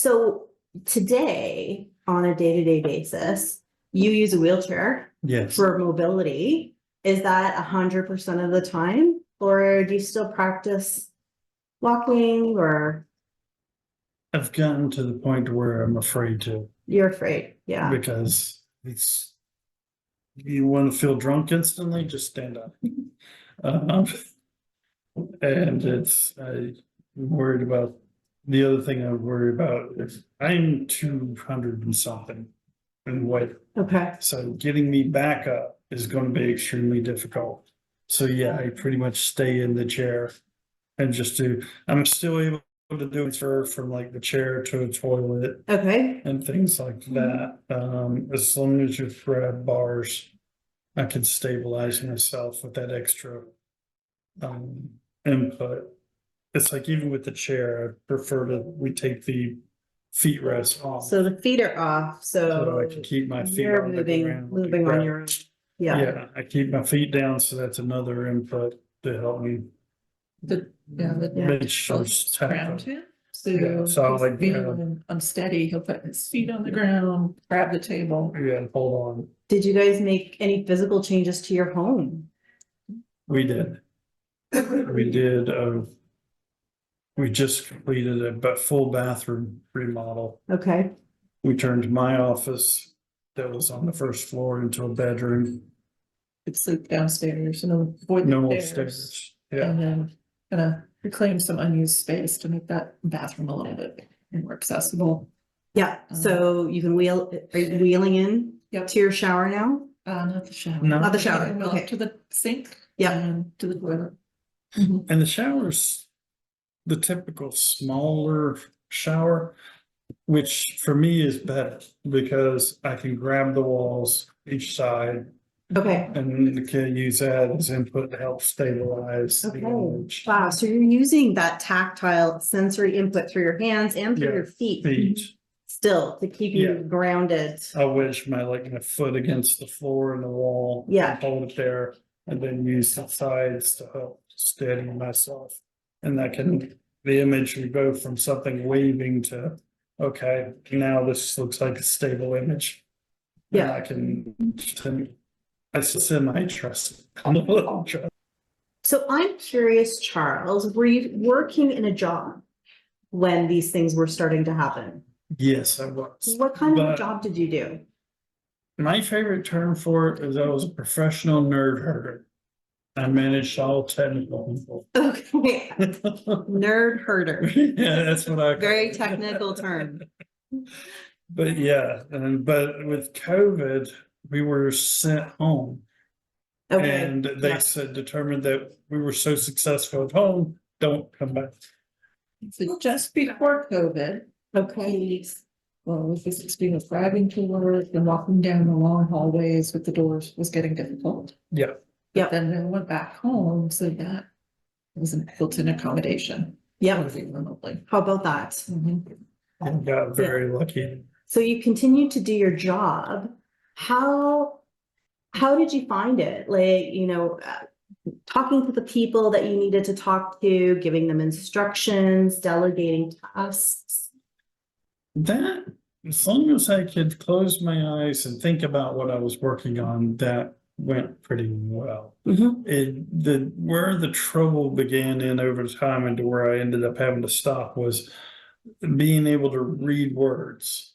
So today, on a day-to-day basis, you use a wheelchair Yes. for mobility. Is that 100% of the time? Or do you still practice walking, or I've gotten to the point where I'm afraid to, you're afraid? Yeah. because it's, you want to feel drunk instantly, just stand up. Um, and I'm worried about, the other thing I'm worried about is I'm 200 and something in weight. Okay. So getting me back up is going to be extremely difficult. So yeah, I pretty much stay in the chair and just I'm still able to do transfer from like the chair to a toilet Okay. and things like that. As long as you grab bars, I can stabilize myself with that extra input. It's like even with the chair, I prefer we take the feet rest off. So the feet are off. So I can keep my feet you're on the ground. moving on your own. Yeah. Yeah, I keep my feet down, so that's another input to help me The make sure it's ground tactile. him. So, Yeah, so he's like, feeling unsteady, he'll put his feet on the ground, grab the table. Yeah, hold on. Did you guys make any physical changes to your home? We did. We did, we just completed a full bathroom remodel. Okay. We turned my office that was on the first floor into a bedroom. Could sleep downstairs and avoid No the upstairs. stairs. Yeah, And then gonna reclaim some unused space to make that bathroom a little bit more accessible. Yeah. So you can are you wheeling in Yep. to your shower now? Not the shower. No. Not the shower, Well, okay. to the sink. Yeah. And to the toilet. and the shower's the typical smaller shower, which for me is better because I can grab the walls each side Okay. and can use that as input to help stabilize the Okay. image. Wow. So you're using that tactile sensory input through your hands and through Yeah, your feet Feet. still to keep you Yeah. grounded. I wish my foot against the floor and the wall. Yeah. And hold it there and then use the sides to help steady myself. And the image would go from something waving to, okay, now this looks like a stable image. And Yeah. I can, I semi-trust. I'm a little trust. So I'm curious, Charles, were you working in a job when these things were starting to happen? Yes, I was. What kind of a But job did you do? my favorite term for it is I was a professional nerd herder. I managed all technical people. Okay. Nerd herder. Yeah, that's what I. Very call it. technical term. But yeah, but with COVID, we were sent home. Okay. And they determined that we were so successful at home, don't come back. So just before COVID, Okay. well, this experience driving to work and walking down the long hallways with the doors was getting difficult. Yeah, Yep. Then they went back home, so that was an built-in accommodation. Yeah. Working remotely. How about that? Mhm. I got very lucky. So you continued to do your job. How did you find it? Like, talking to the people that you needed to talk to, giving them instructions, delegating tasks. That, as long as I could close my eyes and think about what I was working on, that went pretty well. Where the trouble began in over time and to where I ended up having to stop was being able to read words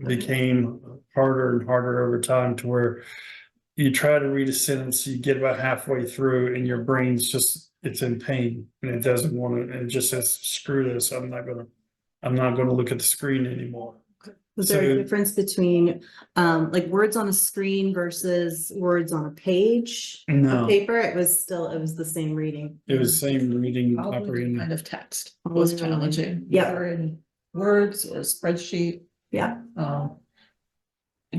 became harder and harder over time, to where you try to read a sentence, you get about halfway through and your brain's it's in pain and it doesn't want to, and it just says, screw this, I'm not gonna look at the screen anymore. Was there a difference between like words on a screen versus words on a page No. of paper? It was the same reading. It was same reading, Probably the operating. kind of text was challenging. Yeah. Either in words or a spreadsheet. Yeah.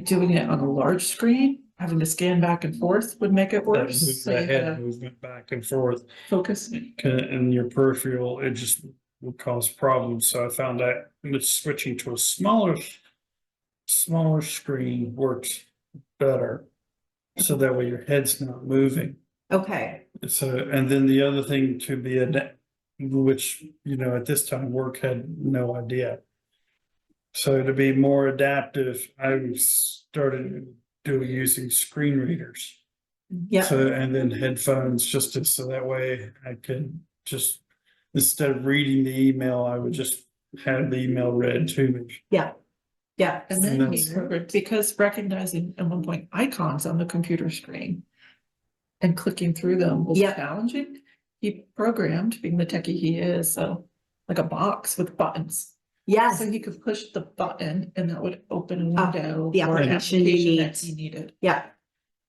Doing it on a large screen, having to scan back and forth would make it worse. So The you head gotta movement back and forth focus. and your peripheral, it just would cause problems. So I found that switching to a smaller screen works better. So that way your head's not moving. Okay. So, and then the other thing to be which, at this time work had no idea. So to be more adaptive, I started using screen readers. Yeah. So, and then headphones, so that way I could just, instead of reading the email, I would just have the email read to me. Yeah. Yeah. And then And he that's- covered, because recognizing at one point icons on the computer screen and clicking through them was Yeah. challenging. He programmed, being the techie he is, so like a box with buttons. Yes. So he could push the button and that would open a Up window the for an application you application that need. he needed. Yeah.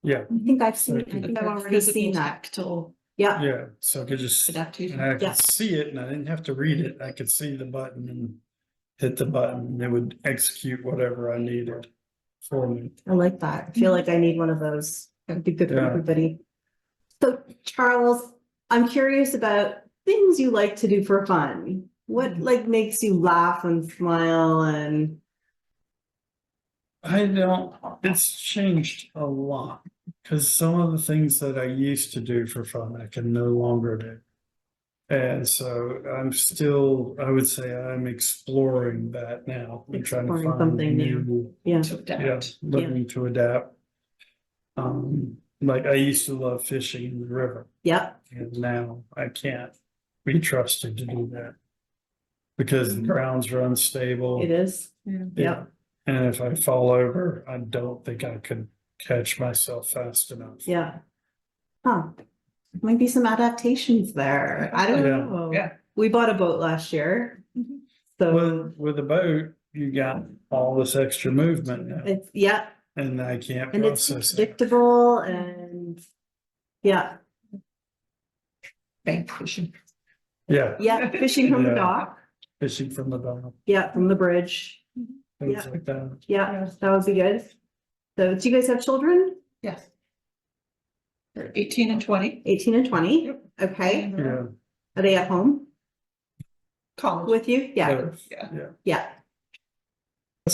Yeah, I think I've seen, I Okay. think I've already Physical, seen that. tactile Yeah. yeah, so I could just, adaptation. and I Yeah. could see it and I didn't have to read it. I could see the button and hit the button and it would execute whatever I needed for me. I like that. I feel like I need one of those. That'd be good for Yeah. everybody. So Charles, I'm curious about things you like to do for fun. What like makes you laugh and smile and It's changed a lot. Cause some of the things that I used to do for fun, I can no longer do. And so I would say I'm exploring that now. I'm trying to Exploring find something new. Yeah. To Yeah, adapt. learning to adapt. Like I used to love fishing in the river. Yep. And now I can't be trusted to do that. Because the grounds are unstable. It is. Yeah. Yep. And if I fall over, I don't think I could catch myself fast enough. Yeah. Huh. Might be some adaptations there. I don't Yeah. know. Yeah. We bought a boat last year. Mhm. So With a boat, you got all this extra movement now, it's, yeah, and I can't and it's process it. predictable and yeah, Bank fishing. Yeah, yeah, fishing from the Yeah. dock. fishing from the dock, Yeah, from the bridge. things Yeah. like that. Yeah, that would be good. So do you guys have children? Yes. They're 18 and 20. 18 and 20? Yep. Okay. And, Yeah, Are they at home College. with you? Yeah, both, Yeah. yeah. yeah.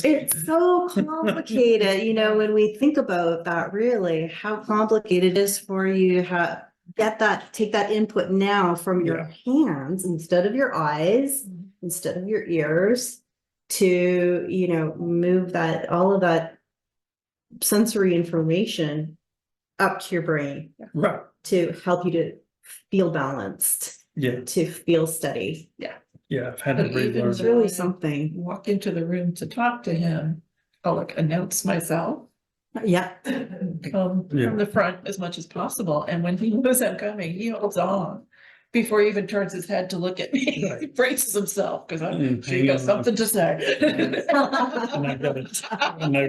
It's so complicated, you know, when we think about that, really, how complicated it is for you to have, take that input now from your hands instead of your eyes, instead of your ears, to, you know, move that, all of that sensory information up to your brain Right, to help you to feel balanced, yeah, to feel steady. yeah, I've had to But even relearn. It's though- really something. Walk into the room to talk to him, I'll like announce myself. Yeah, Come Yeah. from the front as much as possible, and when he knows I'm coming, he holds on. Before he even turns his head to look at me, he Right. braces himself, because I'm sure he hang got on. something to say. And I've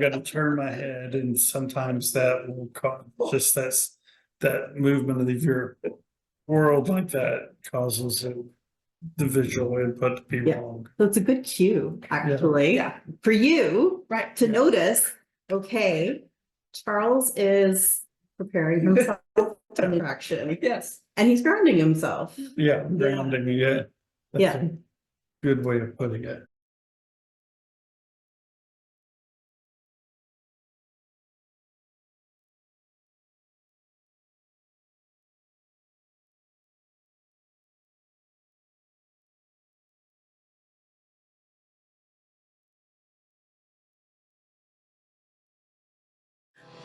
got to turn my head, and sometimes that will cause just that movement of your world like that causes the visual input to be Yeah. wrong. so it's a good cue, actually, Yeah, for you right. to notice, okay, Charles is preparing himself for interaction Yes. and he's grounding himself. Yeah, grounding, yeah. That's Yeah. a good way of putting it.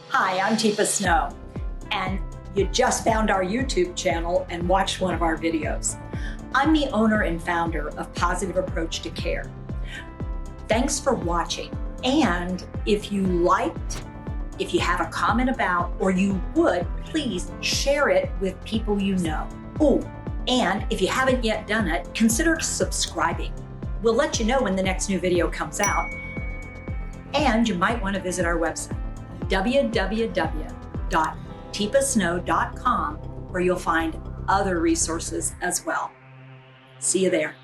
Hi, I'm Tifa Snow, and you just found our YouTube channel and watched one of our videos. I'm the owner and founder of Positive Approach to Care. Thanks for watching, and if you liked, if you have a comment about, or you would, please share it with people you know. Oh, and if you haven't yet done it, consider subscribing. We'll let you know when the next new video comes out, and you might want to visit our website, www.tipasnow.com, where you'll find other resources as well. See you there.